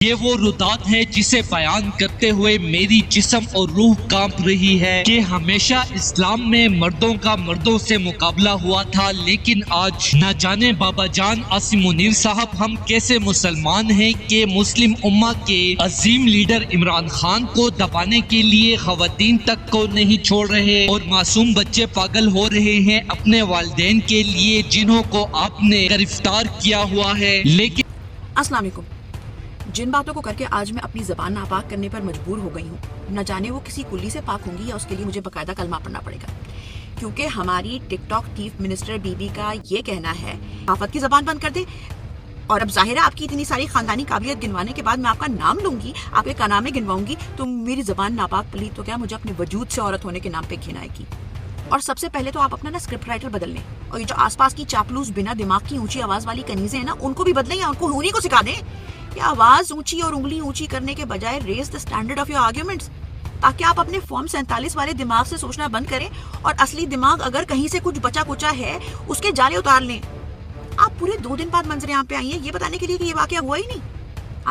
ये वो रुदात है जिसे बयान करते हुए मेरी जिस्म और रूह कांप रही है कि हमेशा इस्लाम में मर्दों का मर्दों से मुकाबला हुआ था, लेकिन आज न जाने बाबा जान आसिम मुनीर साहब हम कैसे मुसलमान हैं कि मुस्लिम उम्मा के अजीम लीडर इमरान खान को दबाने के लिए खवातीन तक को नहीं छोड़ रहे और मासूम बच्चे पागल हो रहे हैं अपने वालिदैन के लिए जिन्हों को आपने गिरफ्तार किया हुआ है। लेकिन अस्सलाम वालेकुम। जिन बातों को करके आज मैं अपनी ज़बान नापाक करने पर मजबूर हो गई हूँ, न जाने वो किसी कुल्ली से पाक होंगी या उसके लिए मुझे बकायदा कलमा पढ़ना पड़ेगा, क्योंकि हमारी टिकटॉक चीफ मिनिस्टर बीबी का ये कहना है आफत की ज़बान बंद कर दे। और अब जाहिर है आपकी इतनी सारी खानदानी काबिलियत गिनवाने के बाद मैं आपका नाम लूंगी, आपके कारनामे गिनवाऊंगी तो मेरी ज़बान नापाक पली तो क्या मुझे अपने वजूद से औरत होने के नाम पे घिन आएगी। और सबसे पहले तो आप अपना ना स्क्रिप्ट राइटर बदल लें, और ये जो आसपास की चापलूस बिना दिमाग की ऊंची आवाज वाली कनीजें हैं ना, उनको भी बदलें या उनको उन्हीं को सिखा दें कि आवाज ऊंची और उंगली ऊंची करने के बजाय raise the standard of your arguments, ताकि आप अपने फॉर्म 47 वाले दिमाग से सोचना बंद करें और असली दिमाग अगर कहीं से कुछ बचा कुचा है उसके जाले उतार लें। आप पूरे 2 दिन बाद मंजर यहाँ पे आई हैं ये बताने के लिए कि ये वाकया हुआ ही नहीं।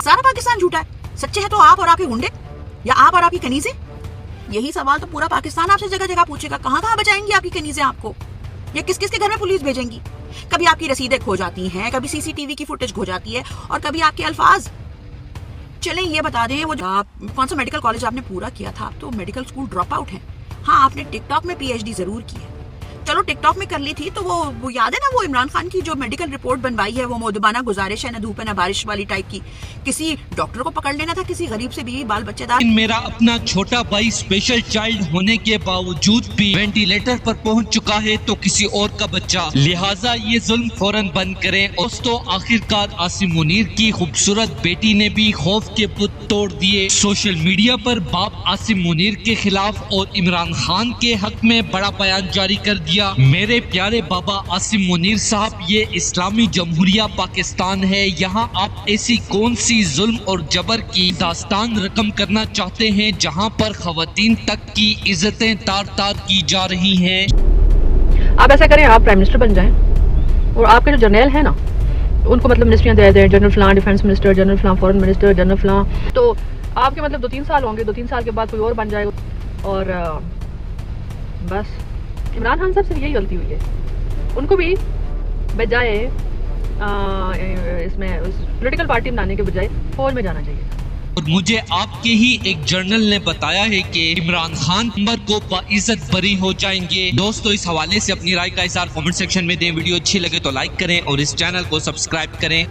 सारा पाकिस्तान झूठा है, सच्चे है तो आप और आपके गुंडे या आप और आपकी कनीजें। यही सवाल तो पूरा पाकिस्तान आपसे जगह जगह पूछेगा, कहाँ कहाँ बचाएंगी आपकी कनीजें आपको, या किस किस के घर में पुलिस भेजेंगी। कभी आपकी रसीदें खो जाती हैं, कभी सीसीटीवी की फुटेज खो जाती है और कभी आपके अल्फाज। चलें ये बता दें, वो कौन सा मेडिकल कॉलेज आपने पूरा किया था, आप तो मेडिकल स्कूल ड्रॉप आउट हैं। हाँ, आपने टिकटॉक में पीएचडी जरूर की है, चलो टिकटॉक में कर ली थी तो वो याद है ना, वो इमरान खान की जो मेडिकल रिपोर्ट बनवाई है, वो मोदबाना गुजारिश है, न धूप न बारिश वाली टाइप की। किसी डॉक्टर को पकड़ लेना था, किसी गरीब से बीवी बाल बच्चेदार। मेरा अपना छोटा भाई स्पेशल चाइल्ड होने के बावजूद भी वेंटिलेटर पर पहुंच चुका है तो किसी और का बच्चा, लिहाजा ये जुल्म फौरन बंद करें। दोस्तों, आखिरकार आसिम मुनीर की खूबसूरत बेटी ने भी खौफ के पुत तोड़ दिए। सोशल मीडिया पर बाप आसिम मुनीर के खिलाफ और इमरान खान के हक में बड़ा बयान जारी कर दिया। मेरे प्यारे बाबा आसिम मुनीर साहब, ये इस्लामी जमहूरिया पाकिस्तान है, यहाँ आप ऐसी कौन सी जुल्म और जबर की दास्तान रकम करना चाहते हैं जहाँ पर खवातीन तक की इज्जतें तार तार की जा रही हैं। आप ऐसा करें, आप प्राइम मिनिस्टर बन जाएं और आपके जो जर्नल है ना उनको मतलब मिनिस्ट्रियाँ दे दें, जनरल फलां डिफेंस मिनिस्टर, जनरल फलां फॉरेन मिनिस्टर, जनरल फलां। तो आपके मतलब 2-3 साल होंगे, 2-3 साल के बाद कोई और बन जाएगा। और बस इमरान खान साहब से यही गलती हुई है, उनको भी बजाय इसमें पॉलिटिकल पार्टी बनाने के बजाय फौज में जाना चाहिए। और मुझे आपके ही एक जर्नल ने बताया है कि इमरान खान उमर को बाइज्जत बरी हो जाएंगे। दोस्तों, इस हवाले से अपनी राय का इज़हार कमेंट सेक्शन में दें। वीडियो अच्छी लगे तो लाइक करें और इस चैनल को सब्सक्राइब करें।